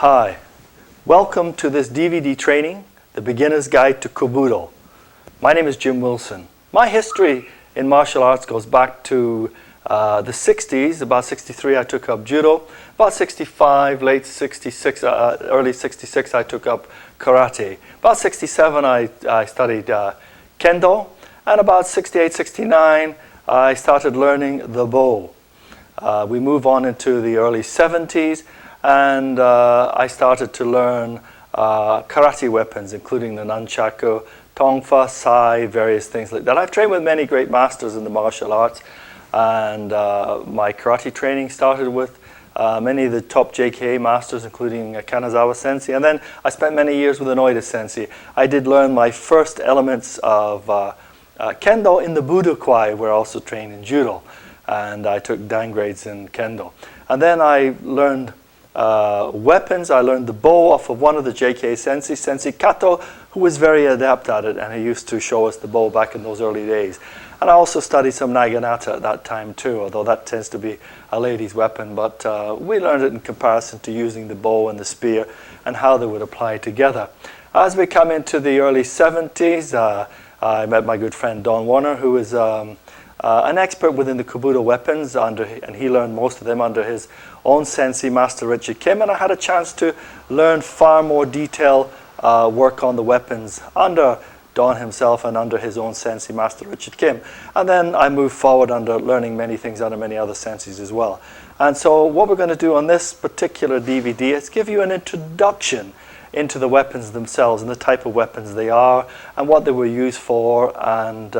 Hi, welcome to this DVD training, The Beginner's Guide to Kobudo. My name is Jim Wilson. My history in martial arts goes back to the 60s. About 63 I took up judo. About 65, late 66, early 66 I took up karate. About 67 I studied kendo. And about 68, 69 I started learning the bow. We move on into the early 70s. And I started to learn karate weapons, including the nunchaku, tonfa, sai, various things like that. I've trained with many great masters in the martial arts, and my karate training started with many of the top JKA masters, including Kanazawa Sensei, and then I spent many years with an Oida Sensei. I did learn my first elements of kendo in the Budo Kwai, where I also trained in judo, and I took dan grades in kendo. And then I learned weapons. I learned the bow off of one of the JK Sensei, Sensei Kato, who was very adept at it, and he used to show us the bow back in those early days. And I also studied some naginata at that time too, although that tends to be a lady's weapon, but we learned it in comparison to using the bow and the spear and how they would apply together. As we come into the early 70s, I met my good friend Don Warner, who is an expert within the Kobudo weapons, and he learned most of them under his own sensei, Master Richard Kim, and I had a chance to learn far more detailed work on the weapons under Don himself and under his own sensei, Master Richard Kim. And then I moved forward under learning many things under many other senseis as well. And so what we're going to do on this particular DVD is give you an introduction into the weapons themselves and the type of weapons they are and what they were used for and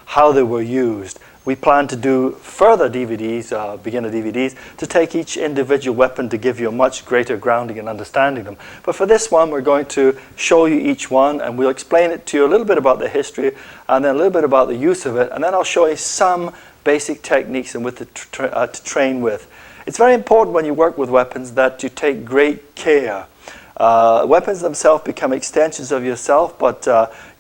how they were used. We plan to do further DVDs, beginner DVDs, to take each individual weapon to give you a much greater grounding and understanding them. But for this one, we're going to show you each one, and we'll explain it to you a little bit about the history, and then a little bit about the use of it, and then I'll show you some basic techniques and to train with. It's very important when you work with weapons that you take great care. Weapons themselves become extensions of yourself, but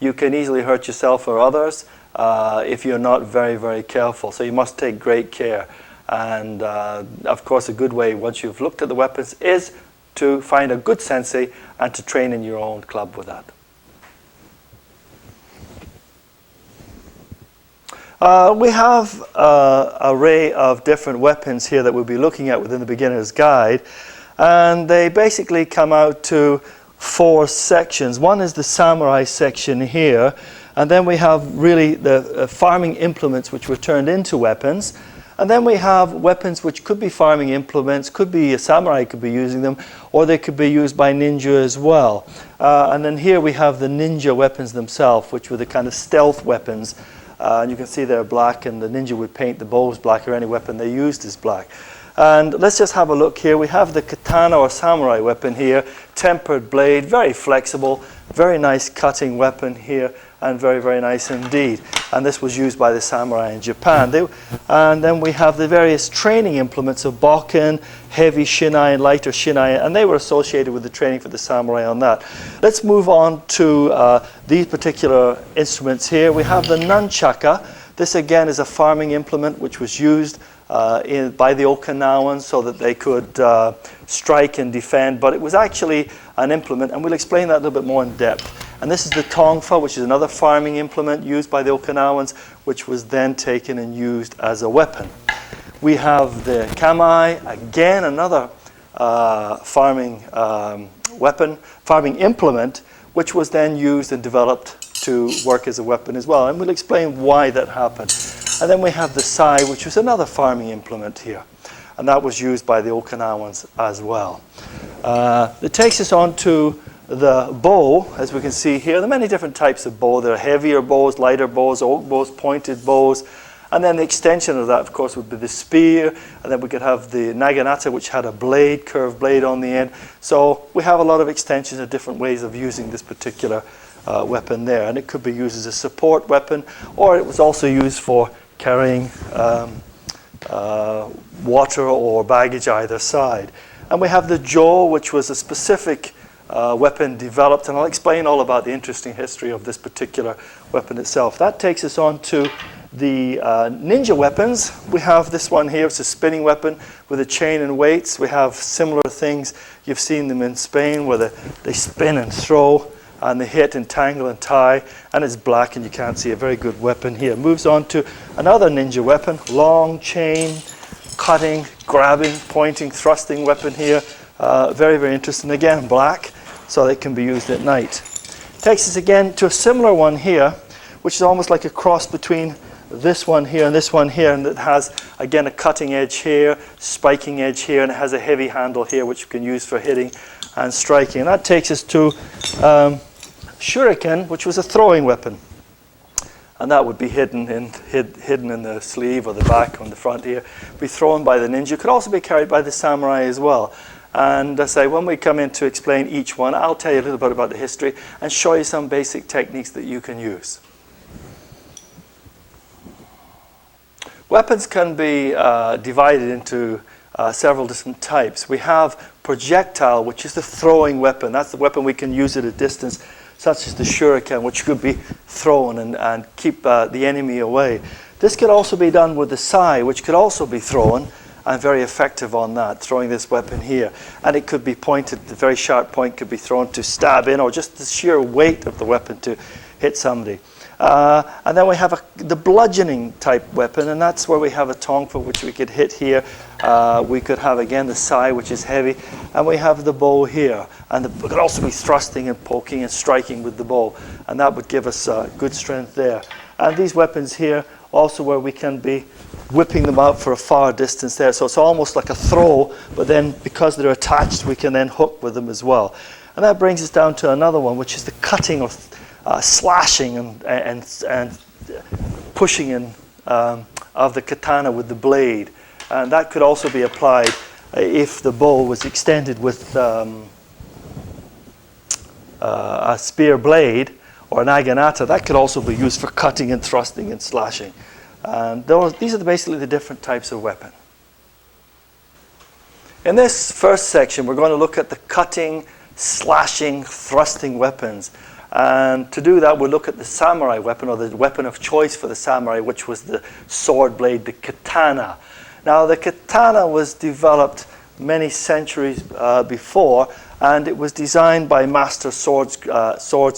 you can easily hurt yourself or others if you're not very, very careful. So you must take great care. And of course, a good way, once you've looked at the weapons, is to find a good sensei and to train in your own club with that. We have an array of different weapons here that we'll be looking at within the beginner's guide. And they basically come out to 4 sections. One is the samurai section here. And then we have really the farming implements which were turned into weapons. And then we have weapons which could be farming implements, could be a samurai could be using them, or they could be used by ninja as well. And then here we have the ninja weapons themselves, which were the kind of stealth weapons. And you can see they're black, and the ninja would paint the bows black, or any weapon they used is black. And let's just have a look here. We have the katana or samurai weapon here, tempered blade, very flexible, very nice cutting weapon here, and very, very nice indeed. And this was used by the samurai in Japan. And then we have the various training implements of bokken, heavy shinai and lighter shinai, and they were associated with the training for the samurai on that. Let's move on to these particular instruments here. We have the nunchaku. This again is a farming implement which was used by the Okinawans so that they could strike and defend, but it was actually an implement, and we'll explain that a little bit more in depth. And this is the Tonfa, which is another farming implement used by the Okinawans, which was then taken and used as a weapon. We have the Kamai, again another farming implement, which was then used and developed to work as a weapon as well. And we'll explain why that happened. And then we have the sai, which was another farming implement here. And that was used by the Okinawans as well. It takes us on to the bow, as we can see here. There are many different types of bow. There are heavier bows, lighter bows, oak bows, pointed bows. And then the extension of that, of course, would be the spear. And then we could have the naginata, which had a blade, curved blade on the end. So we have a lot of extensions and different ways of using this particular weapon there. And it could be used as a support weapon, or it was also used for carrying water or baggage either side. And we have the jo, which was a specific weapon developed, and I'll explain all about the interesting history of this particular weapon itself. That takes us on to the ninja weapons. We have this one here. It's a spinning weapon with a chain and weights. We have similar things. You've seen them in Spain where they spin and throw, and they hit and tangle and tie, and it's black and you can't see. A very good weapon here. Moves on to another ninja weapon, long chain, cutting, grabbing, pointing, thrusting weapon here. Very, very interesting. Again, black, so it can be used at night. Takes us again to a similar one here, which is almost like a cross between this one here and this one here, and it has, again, a cutting edge here, spiking edge here, and it has a heavy handle here, which you can use for hitting and striking. And that takes us to shuriken, which was a throwing weapon. And that would be hidden in the sleeve or the back on the front here. Be thrown by the ninja. Could also be carried by the samurai as well. And as I say, when we come in to explain each one, I'll tell you a little bit about the history and show you some basic techniques that you can use. Weapons can be divided into several different types. We have projectile, which is the throwing weapon. That's the weapon we can use at a distance, such as the shuriken, which could be thrown and keep the enemy away. This could also be done with the sai, which could also be thrown, and very effective on that, throwing this weapon here. And it could be pointed, the very sharp point could be thrown to stab in, or just the sheer weight of the weapon to hit somebody. And then we have the bludgeoning type weapon, and that's where we have a tonfa, which we could hit here. We could have, again, the sai, which is heavy, and we have the bow here. And we could also be thrusting and poking and striking with the bow, and that would give us good strength there. And these weapons here, also where we can be whipping them out for a far distance there. So it's almost like a throw, but then because they're attached, we can then hook with them as well. And that brings us down to another one, which is the cutting or slashing and pushing in of the katana with the blade. And that could also be applied if the bow was extended with a spear blade or an naginata. That could also be used for cutting and thrusting and slashing. And these are basically the different types of weapon. In this first section, we're going to look at the cutting, slashing, thrusting weapons. And to do that, we'll look at the samurai weapon, or the weapon of choice for the samurai, which was the sword blade, the katana. Now, the katana was developed many centuries before, and it was designed by master swords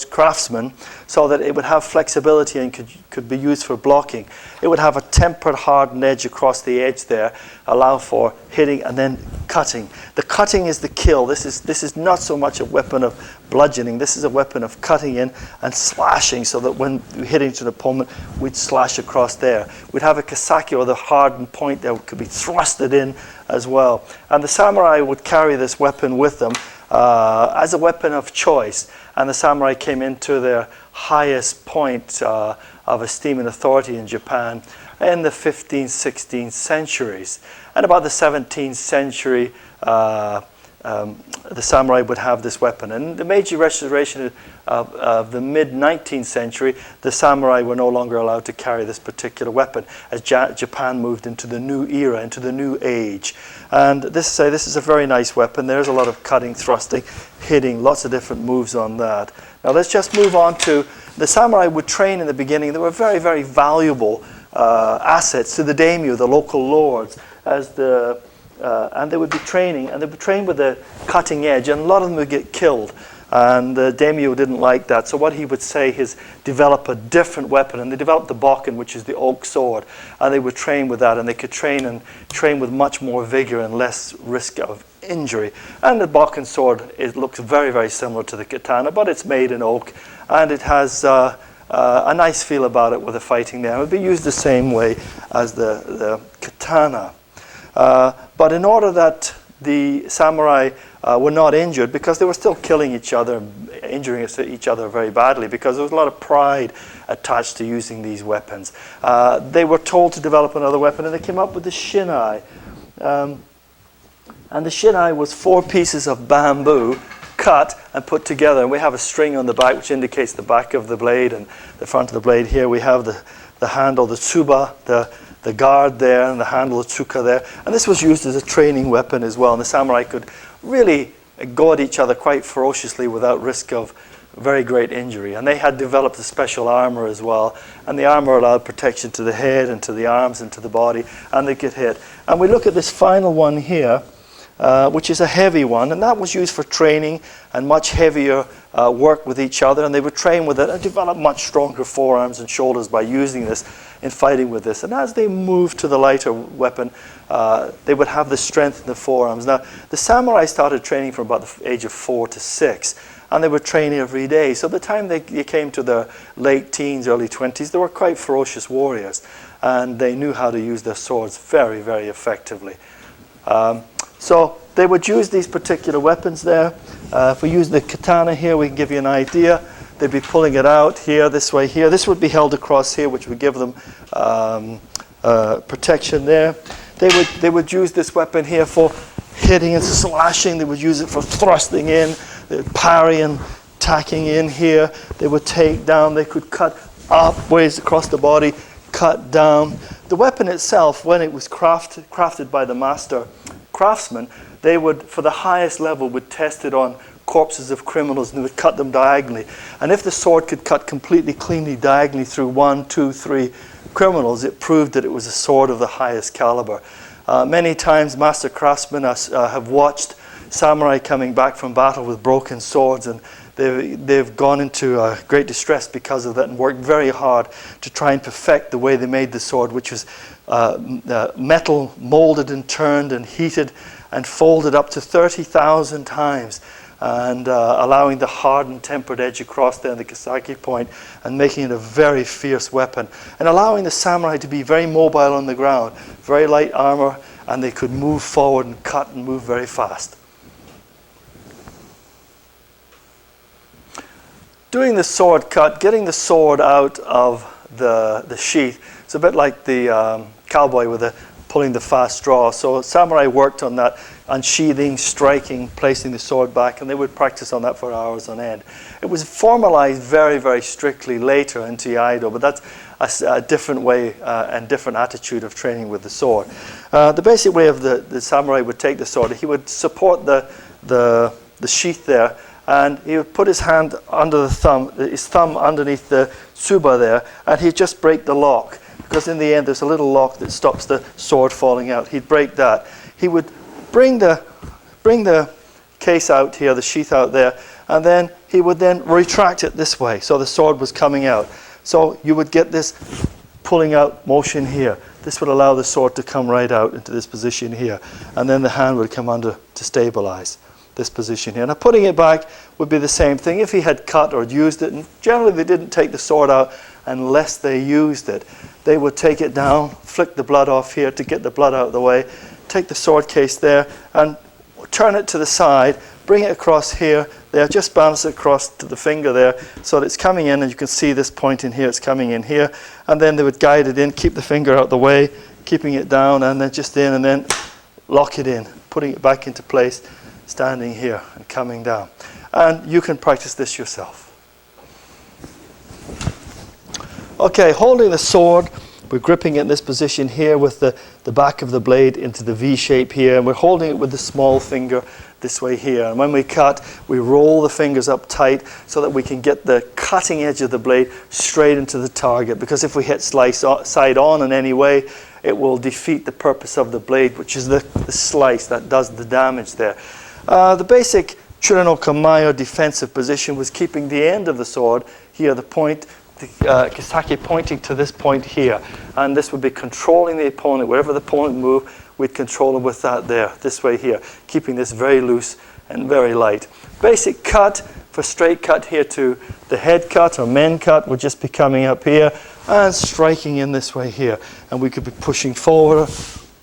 craftsmen so that it would have flexibility and could be used for blocking. It would have a tempered, hardened edge across the edge there, allow for hitting and then cutting. The cutting is the kill. This is not so much a weapon of bludgeoning. This is a weapon of cutting in and slashing, so that when we hit into an opponent, we'd slash across there. We'd have a kasaki, or the hardened point that could be thrusted in as well. And the samurai would carry this weapon with them as a weapon of choice. And the samurai came into their highest point of esteem and authority in Japan in the 15th, 16th centuries. And about the 17th century, the samurai would have this weapon. And the Meiji Restoration of the mid-19th century, the samurai were no longer allowed to carry this particular weapon as Japan moved into the new era, into the new age. And this is a very nice weapon. There's a lot of cutting, thrusting, hitting, lots of different moves on that. Now let's just move on to the samurai would train in the beginning. They were very, very valuable assets to the daimyo, the local lords, and they would be training, and they would train with a cutting edge, and a lot of them would get killed. And the daimyo didn't like that, so what he would say is develop a different weapon, and they developed the bokken, which is the oak sword, and they would train with that, and they could train with much more vigor and less risk of injury. And the bokken sword, it looks very, very similar to the katana, but it's made in oak, and it has a nice feel about it with the fighting there. It would be used the same way as the katana. But in order that the samurai were not injured, because they were still killing each other, injuring each other very badly, because there was a lot of pride attached to using these weapons. They were told to develop another weapon, and they came up with the shinai. And the shinai was 4 pieces of bamboo cut and put together. And we have a string on the back which indicates the back of the blade, and the front of the blade here we have the handle, the tsuba, the guard there, and the handle, the tsuka there. And this was used as a training weapon as well. And the samurai could really go at each other quite ferociously without risk of very great injury. And they had developed a special armor as well. And the armor allowed protection to the head and to the arms and to the body, and they could hit. And we look at this final one here, which is a heavy one, and that was used for training and much heavier work with each other, and they would train with it and develop much stronger forearms and shoulders by using this in fighting with this. And as they moved to the lighter weapon, they would have the strength in the forearms. Now, the samurai started training from about the age of 4 to 6, and they would train every day. So by the time they came to their late teens, early 20s, they were quite ferocious warriors, and they knew how to use their swords very, very effectively. So they would use these particular weapons there. If we use the katana here, we can give you an idea. They'd be pulling it out here, this way here. This would be held across here, which would give them protection there. They would use this weapon here for hitting and slashing. They would use it for thrusting in, parry and tacking in here. They would take down. They could cut up ways across the body, cut down. The weapon itself, when it was crafted by the master craftsman, they would, for the highest level, would test it on corpses of criminals, and they would cut them diagonally. And if the sword could cut completely cleanly diagonally through 1, 2, 3 criminals, it proved that it was a sword of the highest caliber. Many times master craftsmen have watched samurai coming back from battle with broken swords, and they've gone into great distress because of that, and worked very hard to try and perfect the way they made the sword, which was metal molded and turned and heated and folded up to 30,000 times, and allowing the hardened tempered edge across there, the kasaki point, and making it a very fierce weapon, and allowing the samurai to be very mobile on the ground, very light armor, and they could move forward and cut and move very fast. Doing the sword cut, getting the sword out of the sheath, it's a bit like the cowboy with pulling the fast draw. So samurai worked on that, unsheathing, striking, placing the sword back, and they would practice on that for hours on end. It was formalized very, very strictly later into Iaido, but that's a different way and different attitude of training with the sword. The basic way of the samurai would take the sword, he would support the sheath there, and he would put his hand under his thumb underneath the tsuba there, and he'd just break the lock, because in the end there's a little lock that stops the sword falling out. He'd break that. He would bring the case out here, the sheath out there, and then he would then retract it this way, so the sword was coming out. So you would get this pulling out motion here. This would allow the sword to come right out into this position here, and then the hand would come under to stabilize this position here. Now putting it back would be the same thing if he had cut or used it, and generally they didn't take the sword out unless they used it. They would take it down, flick the blood off here to get the blood out of the way, take the sword case there and turn it to the side, bring it across here, there, just bounce it across to the finger there so that it's coming in, and you can see this point in here, it's coming in here, and then they would guide it in, keep the finger out of the way, keeping it down, and then just in, and then lock it in, putting it back into place, standing here and coming down. And you can practice this yourself. Okay, holding the sword, we're gripping it in this position here with the back of the blade into the V shape here, and we're holding it with the small finger this way here. And when we cut, we roll the fingers up tight so that we can get the cutting edge of the blade straight into the target, because if we hit side on in any way, it will defeat the purpose of the blade, which is the slice that does the damage there. The basic Churano Kamayo defensive position was keeping the end of the sword here, the point, the kasaki pointing to this point here, and this would be controlling the opponent. Wherever the opponent moved, we'd control it with that there, this way here, keeping this very loose and very light. Basic cut, for straight cut here to the head cut or men cut would just be coming up here and striking in this way here. And we could be pushing forward,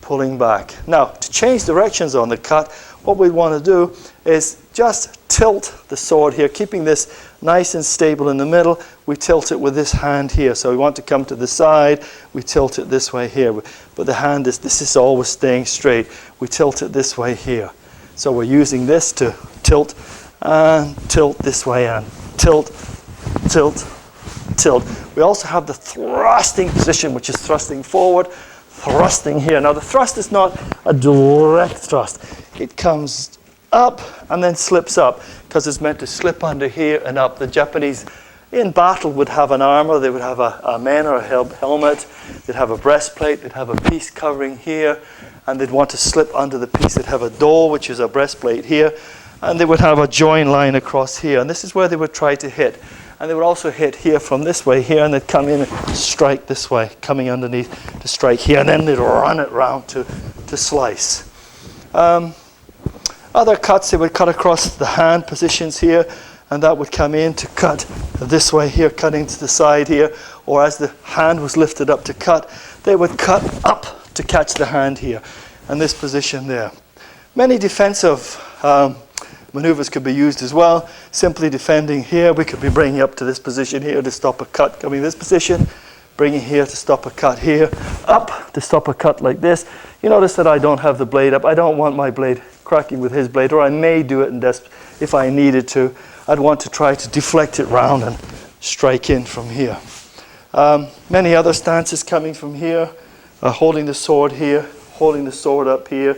pulling back. Now, to change directions on the cut, what we want to do is just tilt the sword here, keeping this nice and stable in the middle. We tilt it with this hand here. So we want to come to the side, we tilt it this way here. But the hand this is always staying straight. We tilt it this way here. So we're using this to tilt and tilt this way and tilt, tilt, tilt. We also have the thrusting position, which is thrusting forward, thrusting here. Now the thrust is not a direct thrust. It comes up and then slips up because it's meant to slip under here and up. The Japanese in battle would have an armor. They would have a man or a helmet. They'd have a breastplate. They'd have a piece covering here, and they'd want to slip under the piece. They'd have a do, which is a breastplate here, and they would have a join line across here, and this is where they would try to hit. And they would also hit here from this way here, and they'd come in and strike this way, coming underneath to strike here, and then they'd run it round to slice. Other cuts, they would cut across the hand positions here, and that would come in to cut this way here, cutting to the side here, or as the hand was lifted up to cut, they would cut up to catch the hand here, and this position there. Many defensive maneuvers could be used as well. Simply defending here, we could be bringing up to this position here to stop a cut, coming this position, bringing here to stop a cut here, up to stop a cut like this. You notice that I don't have the blade up. I don't want my blade cracking with his blade, or I may do it if I needed to. I'd want to try to deflect it round and strike in from here. Many other stances coming from here, holding the sword here, holding the sword up here.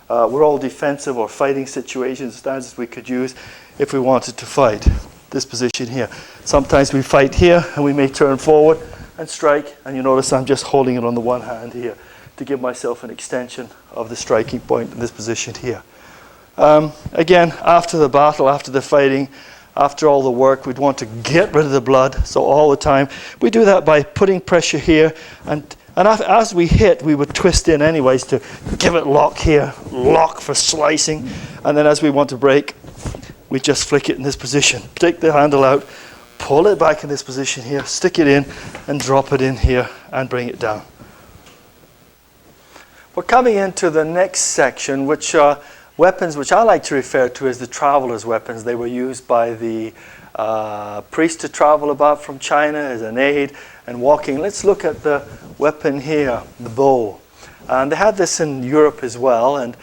We're all defensive or fighting situations, stances we could use if we wanted to fight. This position here. Sometimes we fight here and we may turn forward and strike, and you notice I'm just holding it on the one hand here to give myself an extension of the striking point in this position here. Again, after the battle, after the fighting, after all the work, we'd want to get rid of the blood. So all the time, we do that by putting pressure here, and as we hit, we would twist in anyways to give it lock here, lock for slicing, and then as we want to break, we just flick it in this position. Take the handle out, pull it back in this position here, stick it in, and drop it in here, and bring it down. We're coming into the next section, which are weapons which I like to refer to as the traveler's weapons. They were used by the priests to travel about from China as an aid and walking. Let's look at the weapon here, the bow. And they had this in Europe as well. And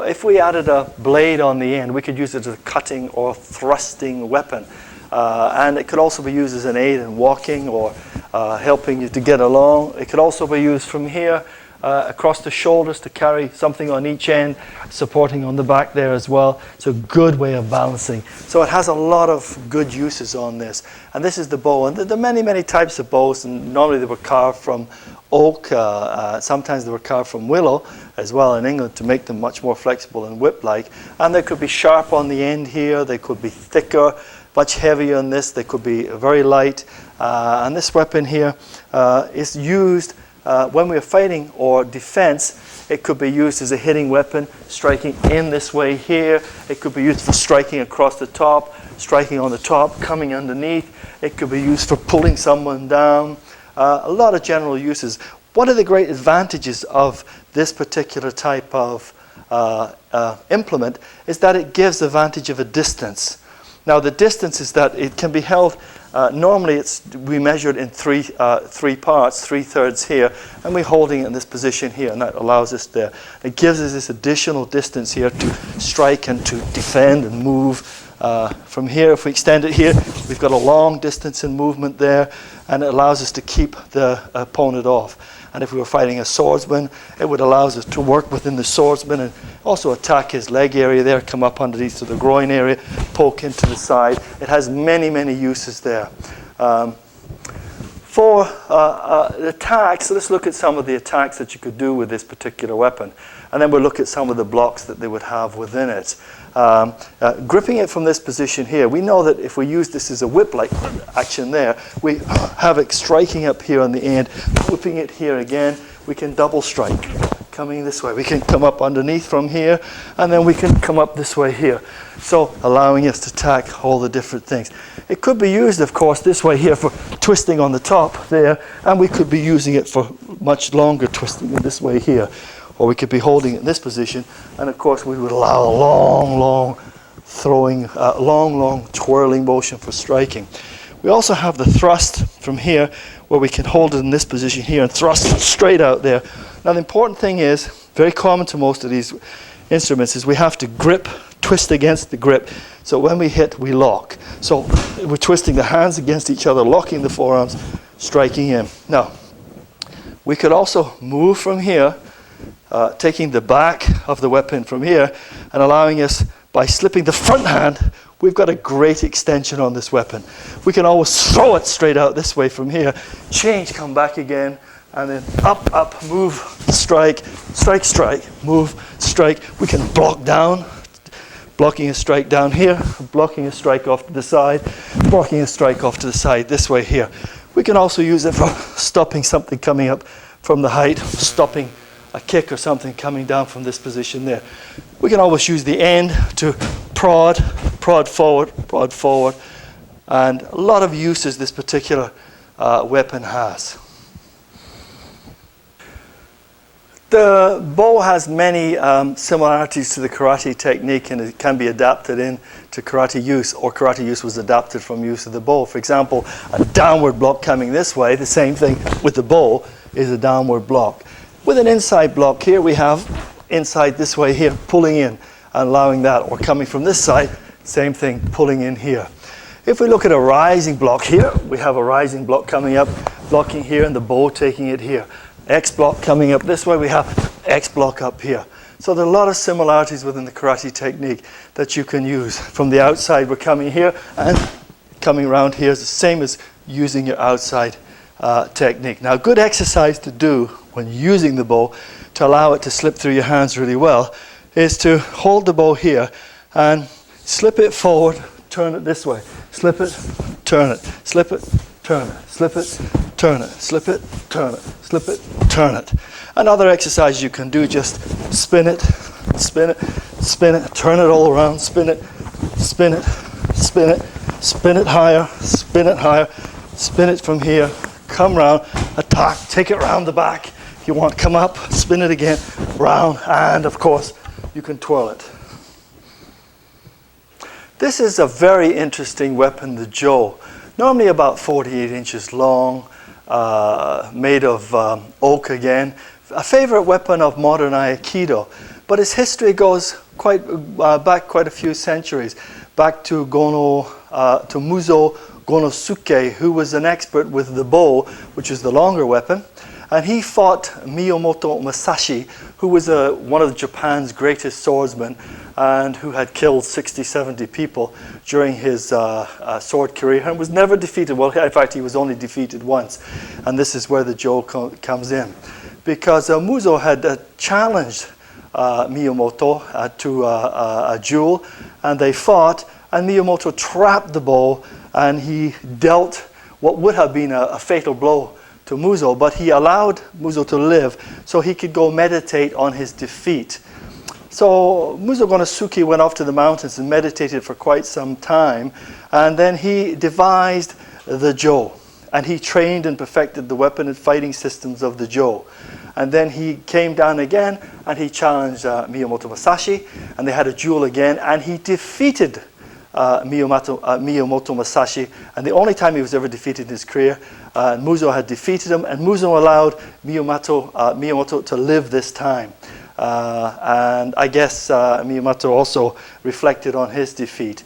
if we added a blade on the end, we could use it as a cutting or thrusting weapon. And it could also be used as an aid in walking or helping you to get along. It could also be used from here across the shoulders to carry something on each end, supporting on the back there as well. It's a good way of balancing. So it has a lot of good uses on this. And this is the bow. And there are many, many types of bows. And normally they were carved from oak. Sometimes they were carved from willow as well in England to make them much more flexible and whip-like. And they could be sharp on the end here. They could be thicker, much heavier on this. They could be very light. And this weapon here is used when we're fighting or defense. It could be used as a hitting weapon, striking in this way here. It could be used for striking across the top, striking on the top, coming underneath. It could be used for pulling someone down. A lot of general uses. One of the great advantages of this particular type of implement is that it gives the advantage of a distance. Now the distance is that it can be held, normally we measure it in three parts, 3/3 here, and we're holding it in this position here, and that allows us there. It gives us this additional distance here to strike and to defend and move. From here, if we extend it here, we've got a long distance in movement there, and it allows us to keep the opponent off. And if we were fighting a swordsman, it would allow us to work within the swordsman and also attack his leg area there, come up underneath to the groin area, poke into the side. It has many, many uses there. For attacks, let's look at some of the attacks that you could do with this particular weapon. And then we'll look at some of the blocks that they would have within it. Gripping it from this position here, we know that if we use this as a whip-like action there, we have it striking up here on the end, whipping it here again, we can double strike. coming this way. We can come up underneath from here, and then we can come up this way here. So allowing us to attack all the different things. It could be used, of course, this way here for twisting on the top there, and we could be using it for much longer twisting in this way here. Or we could be holding it in this position, and of course we would allow a long throwing, long twirling motion for striking. We also have the thrust from here, where we can hold it in this position here and thrust straight out there. Now the important thing is, very common to most of these instruments, is we have to grip, twist against the grip, so when we hit, we lock. So we're twisting the hands against each other, locking the forearms, striking in. Now, we could also move from here, taking the back of the weapon from here and allowing us, by slipping the front hand, we've got a great extension on this weapon. We can always throw it straight out this way from here, change, come back again, and then up, move, strike, strike, move, strike. We can block down, blocking a strike down here, blocking a strike off to the side, blocking a strike off to the side this way here. We can also use it for stopping something coming up from the height, stopping a kick or something coming down from this position there. We can always use the end to prod forward, and a lot of uses this particular weapon has. The bow has many similarities to the karate technique, and it can be adapted into karate use, or karate use was adapted from use of the bow. For example, a downward block coming this way, the same thing with the bow is a downward block. With an inside block here, we have inside this way here, pulling in and allowing that, or coming from this side, same thing, pulling in here. If we look at a rising block here, we have a rising block coming up, blocking here, and the bow taking it here. X block coming up this way, we have X block up here. So there are a lot of similarities within the karate technique that you can use. From the outside, we're coming here, and coming around here is the same as using your outside technique. Now, a good exercise to do when using the bow to allow it to slip through your hands really well is to hold the bow here and slip it forward, turn it this way, slip it, turn it, slip it, turn it, slip it, turn it, slip it, turn it, slip it, turn it. Another exercise you can do, just spin it, spin it, spin it, turn it all around, spin it, spin it, spin it, spin it higher, spin it from here, come round, attack, take it round the back. If you want, come up, spin it again, round, and of course, you can twirl it. This is a very interesting weapon, the jo. Normally about 48 inches long, made of oak again. A favorite weapon of modern Aikido, but its history goes back quite a few centuries, back to Muzo Gonosuke, who was an expert with the bow, which is the longer weapon. And he fought Miyamoto Musashi, who was one of Japan's greatest swordsmen and who had killed 60, 70 people during his sword career and was never defeated. Well, in fact, he was only defeated once. And this is where the jo comes in. Because Muzo had challenged Miyamoto to a duel, and they fought, and Miyamoto trapped the bow, and he dealt what would have been a fatal blow to Muzo, but he allowed Muzo to live so he could go meditate on his defeat. So Muzo Gonosuke went off to the mountains and meditated for quite some time, and then he devised the jo, and he trained and perfected the weapon and fighting systems of the jo. And then he came down again and he challenged Miyamoto Musashi, and they had a duel again, and he defeated Miyamoto Musashi, and the only time he was ever defeated in his career. Muzo had defeated him, and Muzo allowed Miyamoto to live this time. And I guess Miyamoto also reflected on his defeat.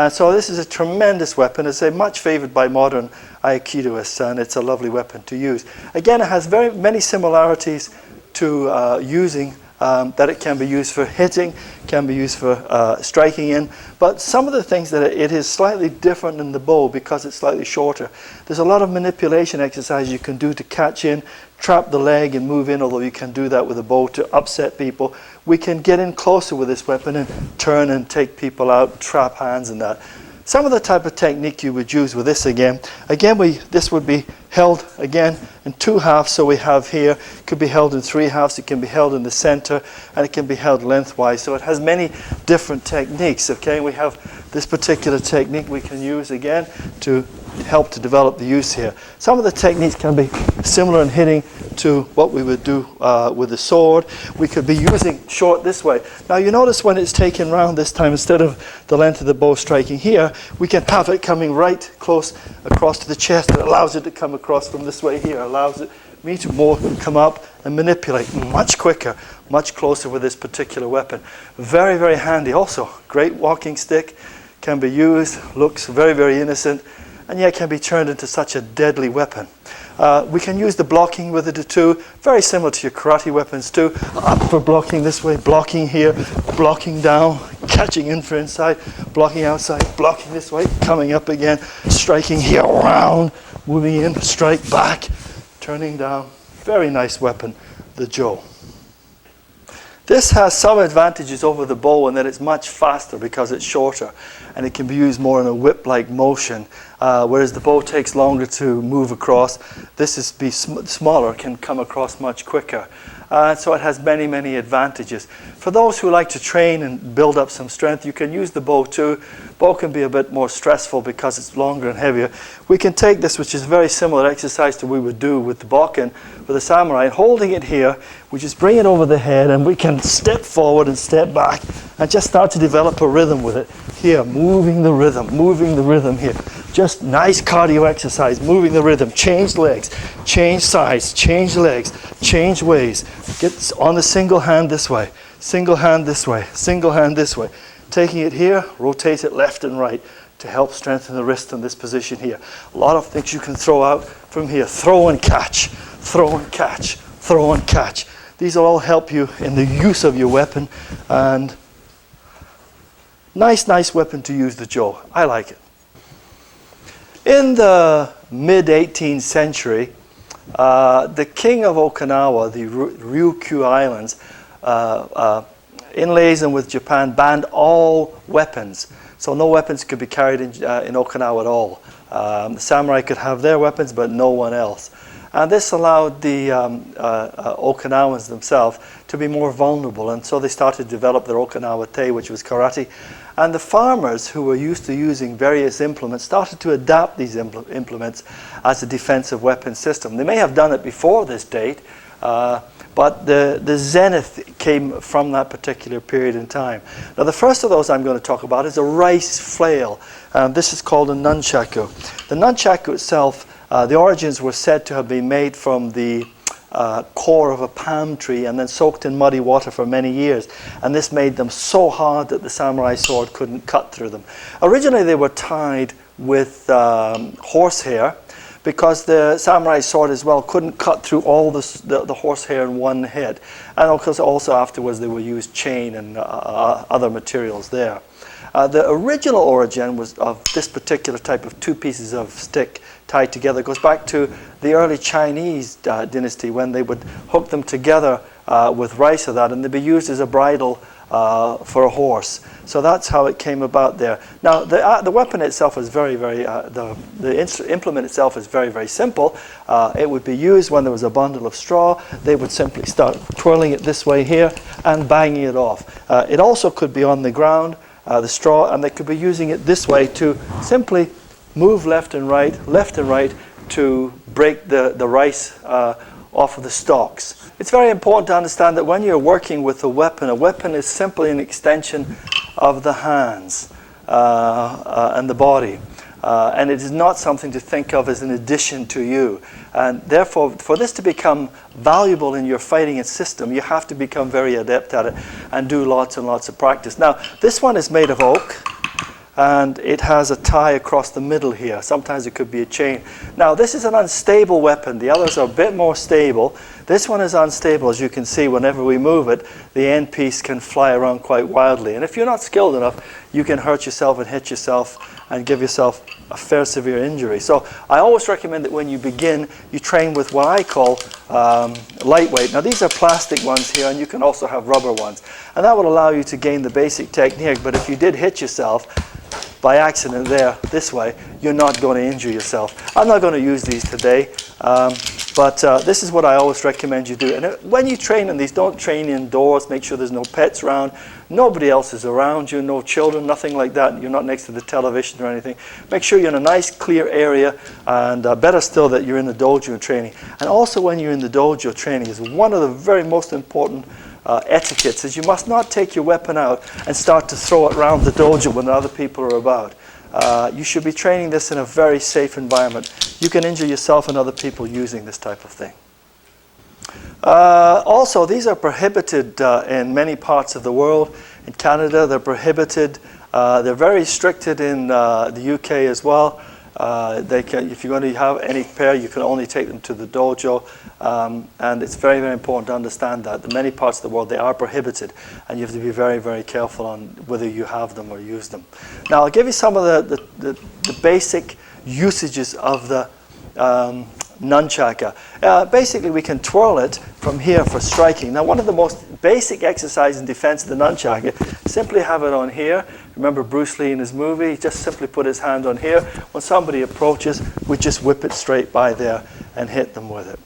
So this is a tremendous weapon. It's much favored by modern Aikidoists, and it's a lovely weapon to use. Again, it has very many similarities to using that it can be used for hitting, can be used for striking in, but some of the things that it is slightly different than the bow because it's slightly shorter. There's a lot of manipulation exercise you can do to catch in, trap the leg and move in, although you can do that with a bow to upset people. We can get in closer with this weapon and turn and take people out, trap hands and that. Some of the type of technique you would use with this again, this would be held again in 2 halves. So we have here, it could be held in 3 halves, it can be held in the center, and it can be held lengthwise. So it has many different techniques, okay? We have this particular technique we can use again to help to develop the use here. Some of the techniques can be similar in hitting to what we would do with the sword. We could be using short this way. Now you notice when it's taken round this time, instead of the length of the bow striking here, we can have it coming right close across to the chest. It allows it to come across from this way here, allows me to more come up and manipulate much quicker, much closer with this particular weapon. Very, very handy. Also, great walking stick, can be used, looks very, very innocent, and yet can be turned into such a deadly weapon. We can use the blocking with it too, very similar to your karate weapons too. Up for blocking this way, blocking here, blocking down, catching in for inside, blocking outside, blocking this way, coming up again, striking here, round, moving in, strike back, turning down. Very nice weapon, the Jo. This has some advantages over the bow in that it's much faster because it's shorter and it can be used more in a whip-like motion, whereas the bow takes longer to move across. This is smaller, can come across much quicker. So it has many, many advantages. For those who like to train and build up some strength, you can use the bow too. Bow can be a bit more stressful because it's longer and heavier. We can take this, which is a very similar exercise to what we would do with the bokken, with the samurai, and holding it here, we just bring it over the head and we can step forward and step back and just start to develop a rhythm with it. Here, moving the rhythm here. Just nice cardio exercise, moving the rhythm. Change legs, change sides, change legs, change ways. Get on the single hand this way, single hand this way, single hand this way. Taking it here, rotate it left and right to help strengthen the wrist in this position here. A lot of things you can throw out from here. Throw and catch, throw and catch, throw and catch. These will all help you in the use of your weapon, and nice weapon to use, the Jo. I like it. In the mid-18th century, the king of Okinawa, the Ryukyu Islands, in liaison with Japan, banned all weapons. So no weapons could be carried in Okinawa at all. The samurai could have their weapons, but no one else. And this allowed the Okinawans themselves to be more vulnerable, and so they started to develop their Okinawa Te, which was karate. And the farmers who were used to using various implements started to adapt these implements as a defensive weapon system. They may have done it before this date, but the zenith came from that particular period in time. Now the first of those I'm going to talk about is a rice flail. This is called a nunchaku. The nunchaku itself, the origins were said to have been made from the core of a palm tree and then soaked in muddy water for many years, and this made them so hard that the samurai sword couldn't cut through them. Originally they were tied with horsehair, because the samurai sword as well couldn't cut through all the horsehair in one hit, and of course also afterwards they would use chain and other materials there. The original origin was of this particular type of 2 pieces of stick tied together. It goes back to the early Chinese dynasty, when they would hook them together with rice or that, and they'd be used as a bridle for a horse. So that's how it came about there. Now the weapon itself is very, the implement itself is very, very simple. It would be used when there was a bundle of straw. They would simply start twirling it this way here and banging it off. It also could be on the ground, the straw, and they could be using it this way to simply move left and right to break the rice off of the stalks. It's very important to understand that when you're working with a weapon is simply an extension of the hands and the body. And it is not something to think of as an addition to you. And therefore, for this to become valuable in your fighting system, you have to become very adept at it and do lots and lots of practice. Now, this one is made of oak, and it has a tie across the middle here. Sometimes it could be a chain. Now, this is an unstable weapon. The others are a bit more stable. This one is unstable. As you can see, whenever we move it, the end piece can fly around quite wildly. And if you're not skilled enough, you can hurt yourself and hit yourself and give yourself a fair severe injury. So I always recommend that when you begin, you train with what I call lightweight. Now these are plastic ones here, and you can also have rubber ones. And that will allow you to gain the basic technique. But if you did hit yourself by accident there this way, you're not going to injure yourself. I'm not going to use these today, but this is what I always recommend you do. And when you train in these, don't train indoors. Make sure there's no pets around. Nobody else is around you, no children, nothing like that. You're not next to the television or anything. Make sure you're in a nice, clear area, and better still that you're in the dojo training. And also when you're in the dojo training is one of the very most important etiquettes is you must not take your weapon out and start to throw it around the dojo when other people are about. You should be training this in a very safe environment. You can injure yourself and other people using this type of thing. Also, these are prohibited in many parts of the world. In Canada, they're prohibited. They're very restricted in the UK as well. If you're going to have any pair, you can only take them to the dojo. And it's very, very important to understand that. In many parts of the world, they are prohibited. And you have to be very, very careful on whether you have them or use them. Now, I'll give you some of the basic usages of the nunchaku. Basically, we can twirl it from here for striking. Now, one of the most basic exercises in defense of the nunchaku, simply have it on here. Remember Bruce Lee in his movie? He just simply put his hand on here. When somebody approaches, we just whip it straight by there and hit them with it.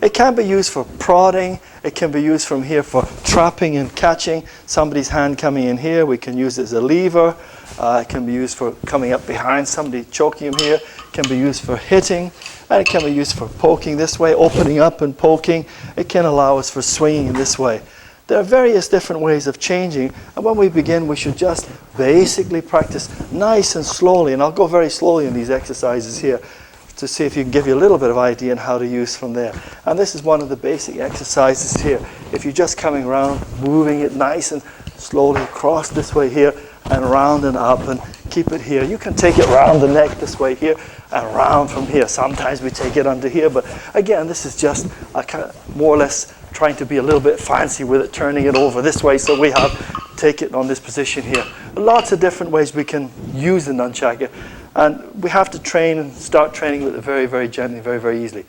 It can be used for prodding. It can be used from here for trapping and catching. Somebody's hand coming in here, we can use it as a lever. It can be used for coming up behind somebody, choking him here. It can be used for hitting. And it can be used for poking this way, opening up and poking. It can allow us for swinging in this way. There are various different ways of changing. And when we begin, we should just basically practice nice and slowly. And I'll go very slowly in these exercises here to see if you can give you a little bit of idea on how to use from there. And this is one of the basic exercises here. If you're just coming around, moving it nice and slowly across this way here and round and up and keep it here. You can take it round the neck this way here and round from here. Sometimes we take it under here, but again, this is just more or less trying to be a little bit fancy with it, turning it over this way so we take it on this position here. Lots of different ways we can use the nunchaku, and we have to train and start training with it very, very gently, very, very easily.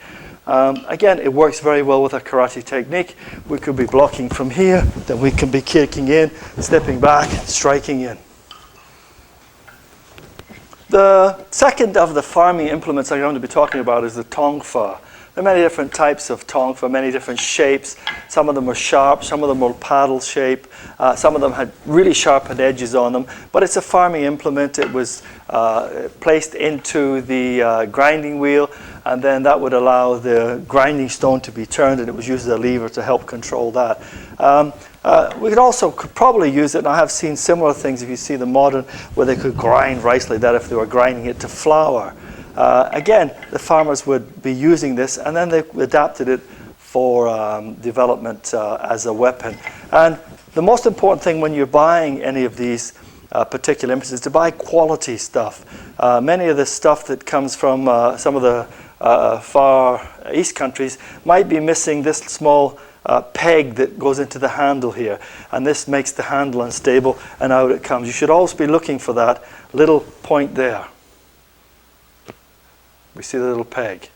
Again, it works very well with a karate technique. We could be blocking from here, then we can be kicking in, stepping back, striking in. The second of the farming implements I'm going to be talking about is the Tonfa. There are many different types of Tonfa, many different shapes. Some of them are sharp, some of them are paddle shape. Some of them had really sharpened edges on them. But it's a farming implement. It was placed into the grinding wheel, and then that would allow the grinding stone to be turned, and it was used as a lever to help control that. We could also probably use it, and I have seen similar things if you see the modern, where they could grind rice like that if they were grinding it to flour. Again, the farmers would be using this, and then they adapted it for development as a weapon. And the most important thing when you're buying any of these particular implements is to buy quality stuff. Many of the stuff that comes from some of the far east countries might be missing this small peg that goes into the handle here, and this makes the handle unstable, and out it comes. You should always be looking for that little point there. We see the little peg,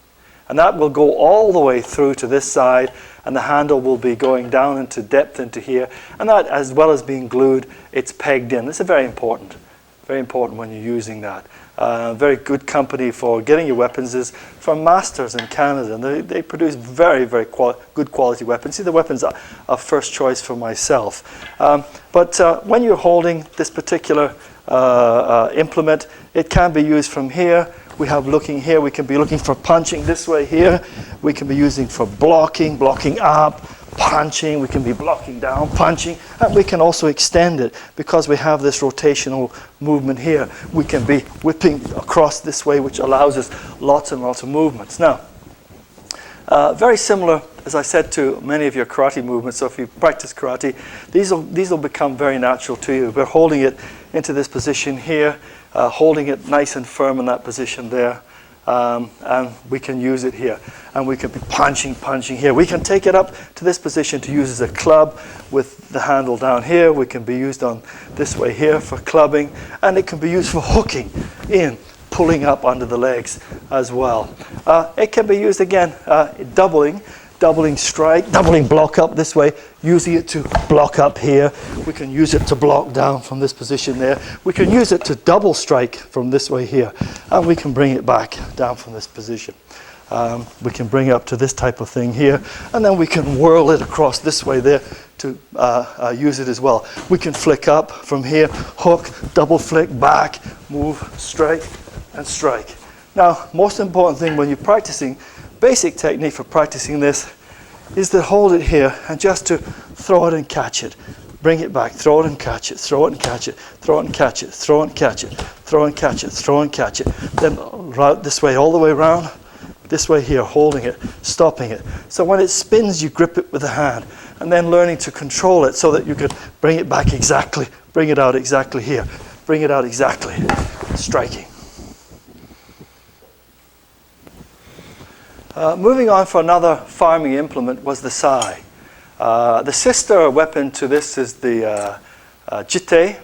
and that will go all the way through to this side, and the handle will be going down into depth into here, and that, as well as being glued, it's pegged in. This is very important when you're using that. Very good company for getting your weapons is from Masters in Canada, and they produce very, very good quality weapons. See, the weapons are first choice for myself. But when you're holding this particular implement, it can be used from here. We have looking here, we can be looking for punching this way here. We can be using for blocking up, punching. We can be blocking down, punching. And we can also extend it because we have this rotational movement here. We can be whipping across this way, which allows us lots and lots of movements. Now, very similar, as I said, to many of your karate movements. So if you practice karate, these will become very natural to you. We're holding it into this position here, holding it nice and firm in that position there, and we can use it here. And we can be punching here. We can take it up to this position to use as a club with the handle down here. We can be used on this way here for clubbing, and it can be used for hooking in, pulling up under the legs as well. It can be used again, doubling. doubling strike, doubling block up this way, using it to block up here. We can use it to block down from this position there. We can use it to double strike from this way here, and we can bring it back down from this position. We can bring it up to this type of thing here, and then we can whirl it across this way there to use it as well. We can flick up from here, hook, double flick, back, move, strike, and strike. Now, most important thing when you're practicing, basic technique for practicing this is to hold it here and just to throw it and catch it. Bring it back, throw it and catch it, throw it and catch it, throw it and catch it, throw it and catch it, throw it and catch it, throw it and catch it. Then route this way, all the way around, this way here, holding it, stopping it. So when it spins, you grip it with the hand, and then learning to control it so that you could bring it back exactly, bring it out exactly here, bring it out exactly, striking. Moving on for another farming implement was the sai. The sister weapon to this is the jite,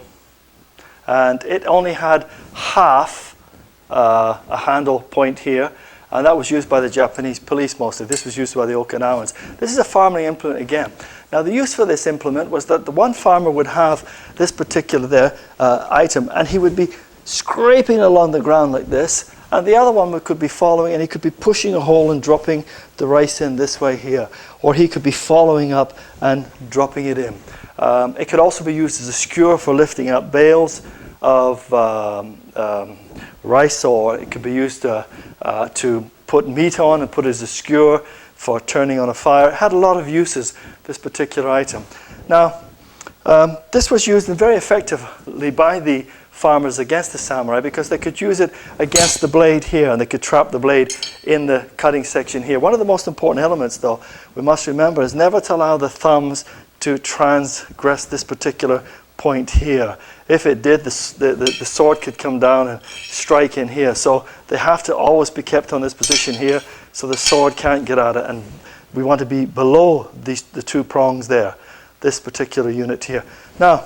and it only had half a handle point here, and that was used by the Japanese police mostly. This was used by the Okinawans. This is a farming implement again. Now the use for this implement was that the one farmer would have this particular item, and he would be scraping along the ground like this, and the other one could be following, and he could be pushing a hole and dropping the rice in this way here, or he could be following up and dropping it in. It could also be used as a skewer for lifting up bales of rice, or it could be used to put meat on and put as a skewer for turning on a fire. It had a lot of uses, this particular item. Now, this was used very effectively by the farmers against the samurai, because they could use it against the blade here, and they could trap the blade in the cutting section here. One of the most important elements, though, we must remember, is never to allow the thumbs to transgress this particular point here. If it did, the sword could come down and strike in here. So they have to always be kept on this position here, so the sword can't get at it. And we want to be below the two prongs there, this particular unit here. Now,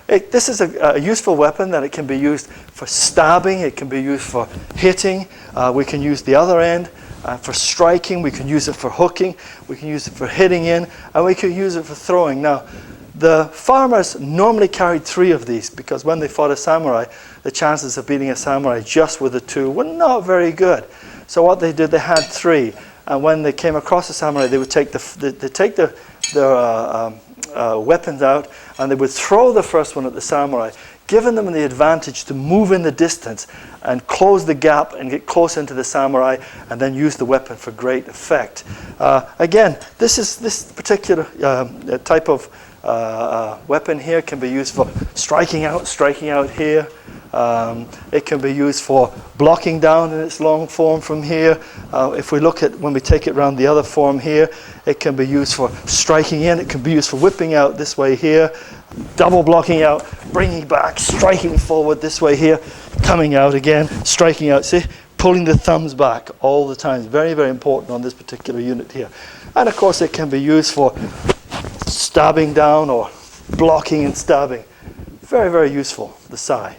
this is a useful weapon that it can be used for stabbing, it can be used for hitting, we can use the other end for striking, we can use it for hooking, we can use it for hitting in, and we can use it for throwing. Now, the farmers normally carried 3 of these, because when they fought a samurai, the chances of beating a samurai just with the 2 were not very good. So what they did, they had 3, and when they came across a samurai, they would take their weapons out, and they would throw the first one at the samurai, giving them the advantage to move in the distance and close the gap and get close into the samurai, and then use the weapon for great effect. Again, this particular type of weapon here can be used for striking out here. It can be used for blocking down in its long form from here. If we look at when we take it around the other form here, it can be used for striking in. It can be used for whipping out this way here, double blocking out, bringing back, striking forward this way here, coming out again, striking out. See, pulling the thumbs back all the time. Very, very important on this particular unit here. And of course, it can be used for stabbing down or blocking and stabbing. Very, very useful, the sai.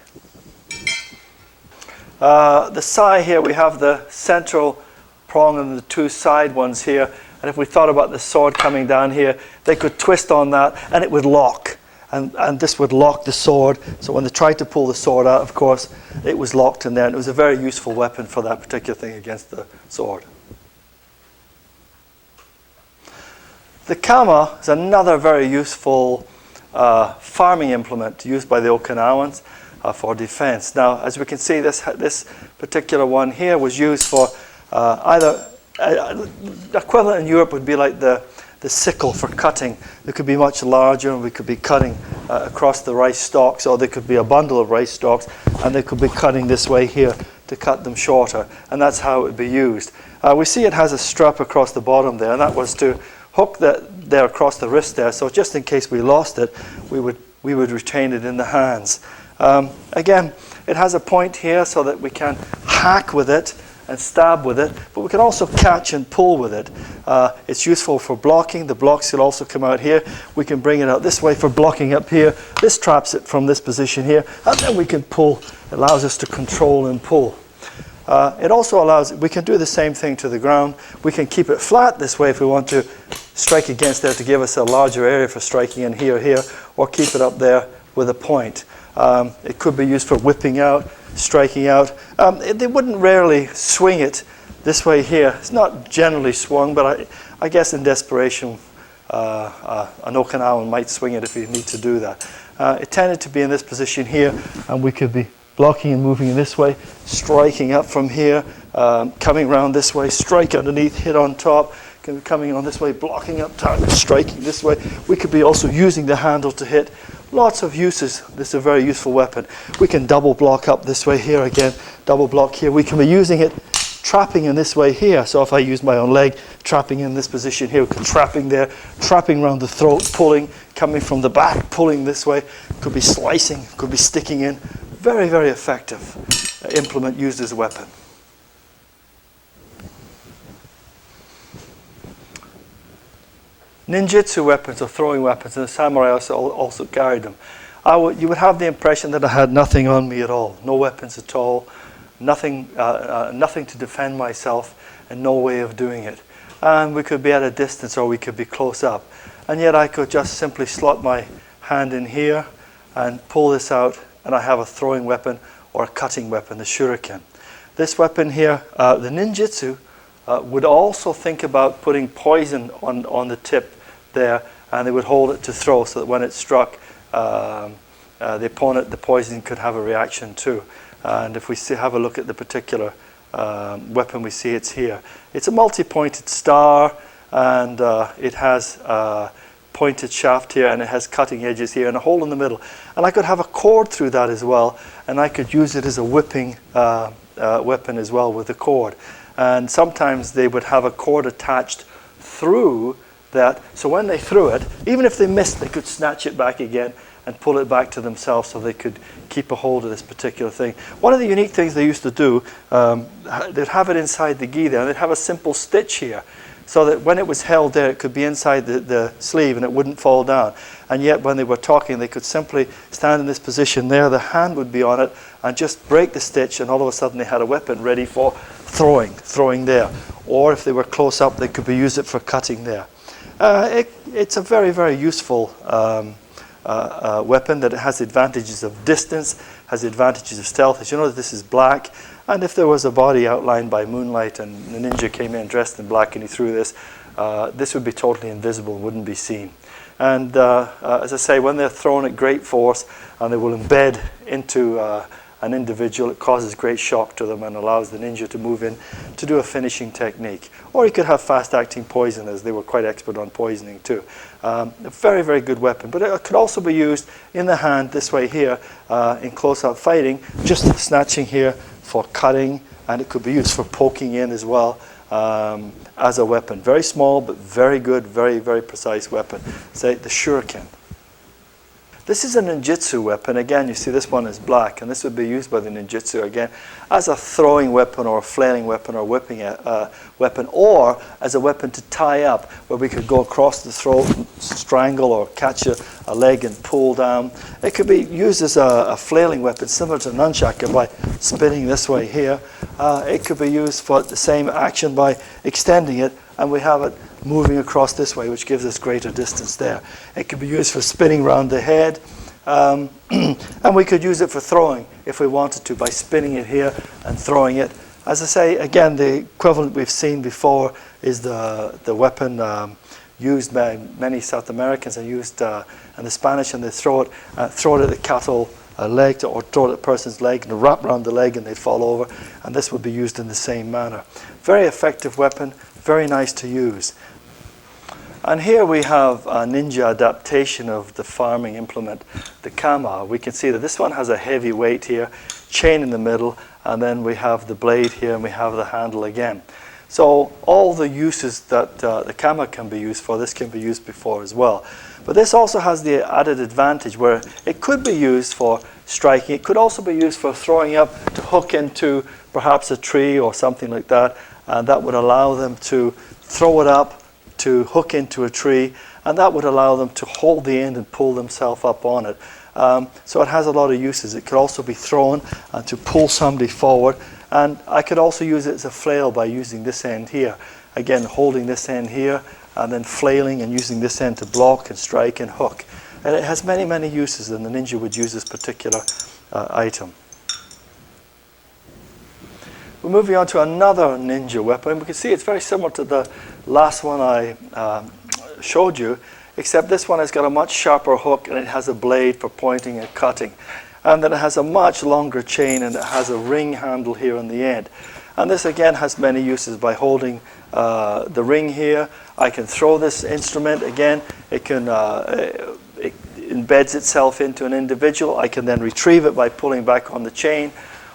The sai here, we have the central prong and the 2 side ones here. And if we thought about the sword coming down here, they could twist on that and it would lock. And this would lock the sword. So when they tried to pull the sword out, of course, it was locked in there. And it was a very useful weapon for that particular thing against the sword. The kama is another very useful farming implement used by the Okinawans for defense. Now, as we can see, this particular one here was used for either equivalent in Europe would be like the sickle for cutting. It could be much larger, and we could be cutting across the rice stalks, or there could be a bundle of rice stalks, and they could be cutting this way here to cut them shorter, and that's how it would be used. We see it has a strap across the bottom there, and that was to hook that there across the wrist there, so just in case we lost it, we would retain it in the hands. Again, it has a point here so that we can hack with it and stab with it, but we can also catch and pull with it. It's useful for blocking. The blocks will also come out here. We can bring it out this way for blocking up here. This traps it from this position here, and then we can pull. It allows us to control and pull. It also allows, we can do the same thing to the ground. We can keep it flat this way if we want to strike against there to give us a larger area for striking in here, or keep it up there with a point. It could be used for whipping out, striking out. They wouldn't rarely swing it this way here. It's not generally swung, but I guess in desperation, an Okinawan might swing it if you need to do that. It tended to be in this position here, and we could be blocking and moving this way, striking up from here, coming around this way, strike underneath, hit on top, coming on this way, blocking up top, striking this way. We could be also using the handle to hit. Lots of uses. This is a very useful weapon. We can double block up this way here again, double block here. We can be using it, trapping in this way here. So if I use my own leg, trapping in this position here, trapping there, trapping around the throat, pulling, coming from the back, pulling this way. Could be slicing, could be sticking in. Very, very effective implement used as a weapon. Ninjutsu weapons or throwing weapons, and the samurai also carried them. You would have the impression that I had nothing on me at all, no weapons at all, nothing to defend myself, and no way of doing it. And we could be at a distance or we could be close up. And yet I could just simply slot my hand in here and pull this out, and I have a throwing weapon or a cutting weapon, the shuriken. This weapon here, the ninjutsu, would also think about putting poison on the tip there, and they would hold it to throw so that when it struck the opponent, the poison could have a reaction too. And if we have a look at the particular weapon, we see it's here. It's a multi-pointed star, and it has a pointed shaft here, and it has cutting edges here and a hole in the middle. And I could have a cord through that as well, and I could use it as a whipping weapon as well with the cord. And sometimes they would have a cord attached through that, so when they threw it, even if they missed, they could snatch it back again and pull it back to themselves so they could keep a hold of this particular thing. One of the unique things they used to do, they'd have it inside the gi there, and they'd have a simple stitch here, so that when it was held there, it could be inside the sleeve and it wouldn't fall down. And yet when they were talking, they could simply stand in this position there, the hand would be on it, and just break the stitch, and all of a sudden they had a weapon ready for throwing there. Or if they were close up, they could use it for cutting there. It's a very, very useful weapon that it has advantages of distance, has advantages of stealth. As you know, this is black, and if there was a body outlined by moonlight and the ninja came in dressed in black and he threw this, this would be totally invisible, wouldn't be seen. And as I say, when they're thrown at great force and they will embed into an individual, it causes great shock to them and allows the ninja to move in to do a finishing technique. Or you could have fast-acting poison, as they were quite expert on poisoning too. A very, very good weapon. But it could also be used in the hand this way here in close-up fighting, just snatching here for cutting, and it could be used for poking in as well as a weapon. Very small, but very good, very, very precise weapon. Say the shuriken. This is a ninjutsu weapon. Again, you see this one is black, and this would be used by the ninjutsu again as a throwing weapon or a flailing weapon or whipping weapon, or as a weapon to tie up, where we could go across the throat, strangle, or catch a leg and pull down. It could be used as a flailing weapon, similar to nunchaku, by spinning this way here. It could be used for the same action by extending it, and we have it moving across this way, which gives us greater distance there. It could be used for spinning around the head, and we could use it for throwing if we wanted to, by spinning it here and throwing it. As I say, again, the equivalent we've seen before is the weapon used by many South Americans and used in the Spanish, and they throw it at the cattle leg, or throw it at a person's leg and wrap around the leg and they'd fall over, and this would be used in the same manner. Very effective weapon, very nice to use. And here we have a ninja adaptation of the farming implement, the kama. We can see that this one has a heavy weight here, chain in the middle, and then we have the blade here and we have the handle again. So all the uses that the kama can be used for, this can be used before as well. But this also has the added advantage where it could be used for striking. It could also be used for throwing up to hook into perhaps a tree or something like that, and that would allow them to throw it up to hook into a tree, and that would allow them to hold the end and pull themselves up on it. So it has a lot of uses. It could also be thrown to pull somebody forward, and I could also use it as a flail by using this end here. Again, holding this end here and then flailing and using this end to block and strike and hook. And it has many, many uses, and the ninja would use this particular item. We're moving on to another ninja weapon. We can see it's very similar to the last one I showed you, except this one has got a much sharper hook and it has a blade for pointing and cutting. And then it has a much longer chain and it has a ring handle here on the end. And this again has many uses. By holding the ring here, I can throw this instrument. Again, it can it embeds itself into an individual. I can then retrieve it by pulling back on the chain,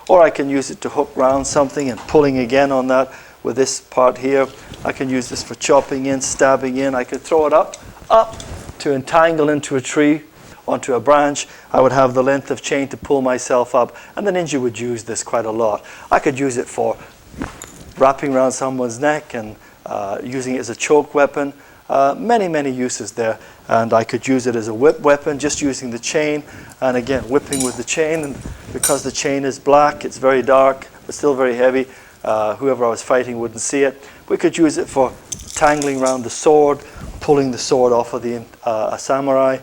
or I can use it to hook round something and pulling again on that with this part here. I can use this for chopping in, stabbing in. I could throw it up to entangle into a tree, onto a branch. I would have the length of chain to pull myself up, and the ninja would use this quite a lot. I could use it for wrapping around someone's neck and using it as a choke weapon. Many, many uses there. And I could use it as a whip weapon, just using the chain, and again, whipping with the chain. And because the chain is black, it's very dark, but still very heavy. Whoever I was fighting wouldn't see it. We could use it for tangling around the sword, pulling the sword off of a samurai.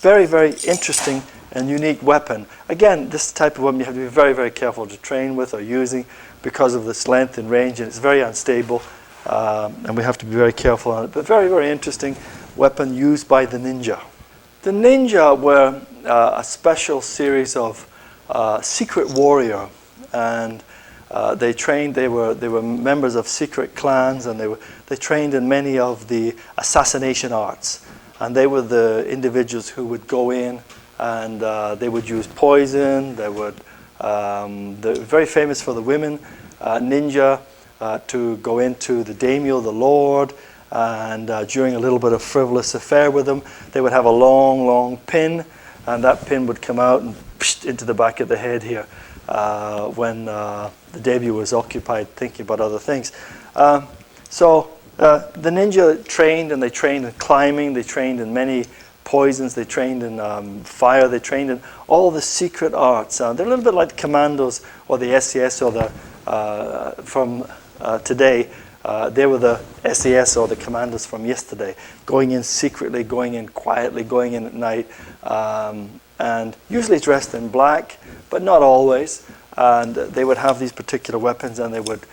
Very, very interesting and unique weapon. Again, this type of weapon you have to be very, very careful to train with or using because of its length and range, and it's very unstable. And we have to be very careful on it. But very, very interesting weapon used by the ninja. The ninja were a special series of secret warrior, and they trained. They were members of secret clans, and they trained in many of the assassination arts. And they were the individuals who would go in and they would use poison. They would. They're very famous for the women ninja. To go into the daimyo, the lord, and during a little bit of frivolous affair with them, they would have a long, long pin, and that pin would come out and into the back of the head here when the daimyo was occupied thinking about other things. So the ninja trained, and they trained in climbing, they trained in many poisons, they trained in fire, they trained in all the secret arts. They're a little bit like the commandos or the SES or the from today. They were the SES or the commandos from yesterday, going in secretly, going in quietly, going in at night, and usually dressed in black, but not always. And they would have these particular weapons, and they would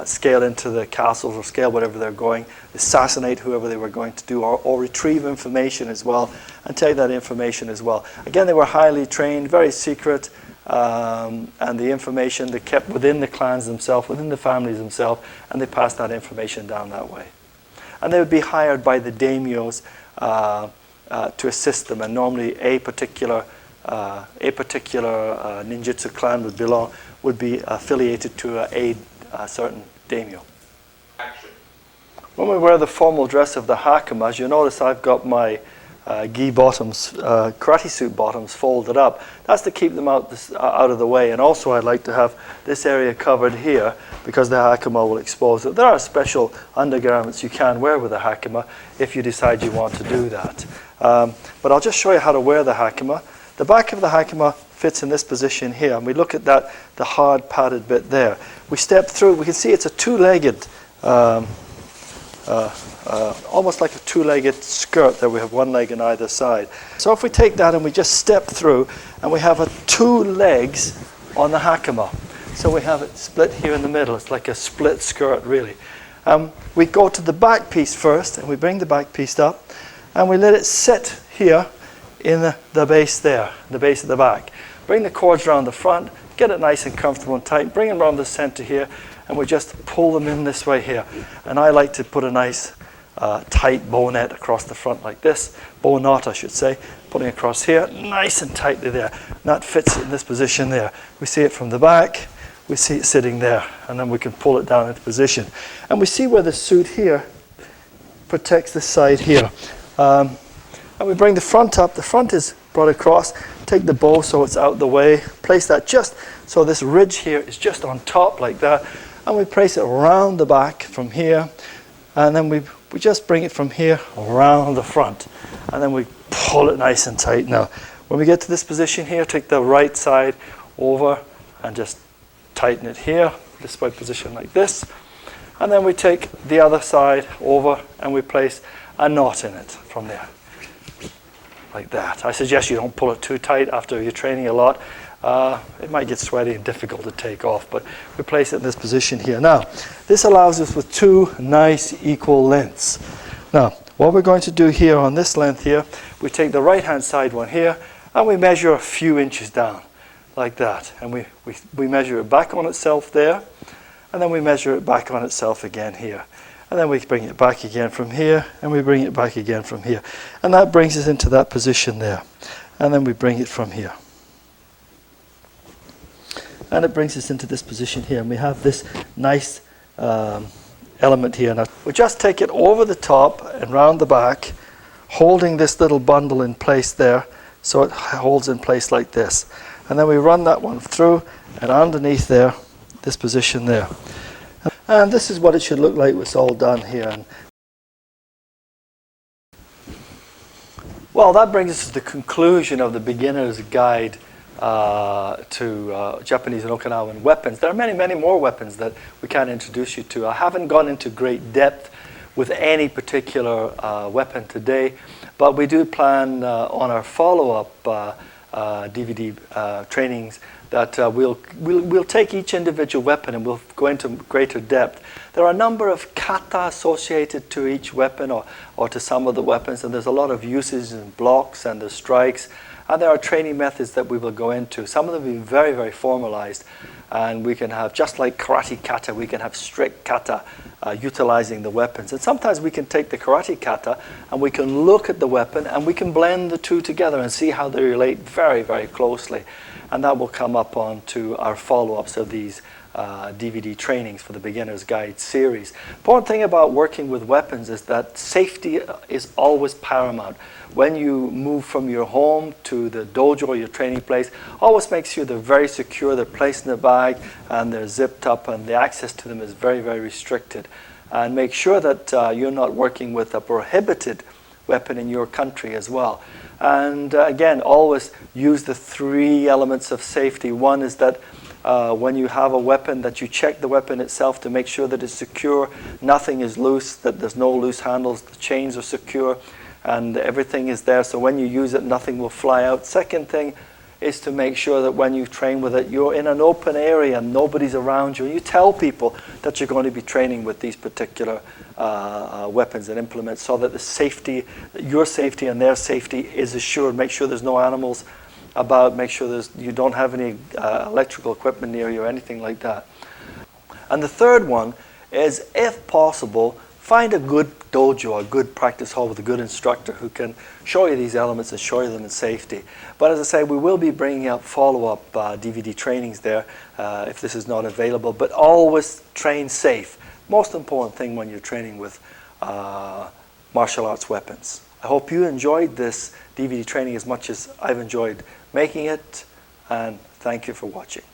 scale into the castles or scale whatever they're going, assassinate whoever they were going to do, or retrieve information as well, and take that information as well. Again, they were highly trained, very secret. And the information they kept within the clans themselves, within the families themselves, and they passed that information down that way. And they would be hired by the daimyos to assist them, and normally a particular ninjutsu clan would be affiliated to a certain daimyo. When we wear the formal dress of the hakimas, you'll notice I've got my gi bottoms, karate suit bottoms folded up. That's to keep them out of the way. And also I'd like to have this area covered here because the hakama will expose it. There are special undergarments you can wear with a hakama if you decide you want to do that. But I'll just show you how to wear the hakama. The back of the hakama fits in this position here, and we look at that, the hard padded bit there. We step through, we can see it's a two-legged almost like a two-legged skirt there. We have one leg on either side. So if we take that and we just step through, and we have two legs on the hakama. So we have it split here in the middle. It's like a split skirt, really. We go to the back piece first, and we bring the back piece up, and we let it sit here in the base there, the base of the back. Bring the cords around the front, get it nice and comfortable and tight, bring them around the center here, and we just pull them in this way here. And I like to put a nice tight bow net across the front like this, bow knot I should say, putting across here, nice and tightly there. And that fits in this position there. We see it from the back, we see it sitting there, and then we can pull it down into position. And we see where the suit here protects this side here. And we bring the front up, the front is brought across, take the bow so it's out the way, place that just so this ridge here is just on top like that, and we place it around the back from here, and then we just bring it from here around the front, and then we pull it nice and tight. Now When we get to this position here, take the right side over and just tighten it here, this way position like this. And then we take the other side over and we place a knot in it from there, like that. I suggest you don't pull it too tight after you're training a lot. It might get sweaty and difficult to take off, but we place it in this position here. Now, this allows us with two nice equal lengths. Now, what we're going to do here on this length here, we take the right-hand side one here, and we measure a few inches down, like that. And we measure it back on itself there, and then we measure it back on itself again here. And then we bring it back again from here, and we bring it back again from here. And that brings us into that position there. And then we bring it from here. And it brings us into this position here, and we have this nice element here. Now, we just take it over the top and round the back, holding this little bundle in place there, so it holds in place like this. And then we run that one through and underneath there, this position there. And this is what it should look like when it's all done here. And well, that brings us to the conclusion of the beginner's guide to Japanese and Okinawan weapons. There are many, many more weapons that we can introduce you to. I haven't gone into great depth with any particular weapon today, but we do plan on our follow-up DVD trainings that we'll take each individual weapon and we'll go into greater depth. There are a number of kata associated to each weapon or to some of the weapons, and there's a lot of uses in blocks and the strikes. And there are training methods that we will go into. Some of them will be very, very formalized. And we can have, just like karate kata, we can have strict kata utilizing the weapons. And sometimes we can take the karate kata and we can look at the weapon and we can blend the two together and see how they relate very, very closely. And that will come up onto our follow-ups of these DVD trainings for the Beginner's Guide series. The important thing about working with weapons is that safety is always paramount. When you move from your home to the dojo or your training place, always make sure they're very secure, they're placed in the bag and they're zipped up and the access to them is very, very restricted. And make sure that you're not working with a prohibited weapon in your country as well. And again, always use the three elements of safety. One is that when you have a weapon, that you check the weapon itself to make sure that it's secure, nothing is loose, that there's no loose handles, the chains are secure, and everything is there, so when you use it, nothing will fly out. Second thing is to make sure that when you train with it, you're in an open area and nobody's around you. You tell people that you're going to be training with these particular weapons and implements so that the safety, your safety and their safety is assured. Make sure there's no animals about, make sure you don't have any electrical equipment near you or anything like that. And the third one is, if possible, find a good dojo, a good practice hall with a good instructor who can show you these elements and show you them in safety. But as I say, we will be bringing up follow-up DVD trainings there if this is not available. But always train safe. Most important thing when you're training with martial arts weapons. I hope you enjoyed this DVD training as much as I've enjoyed making it, and thank you for watching.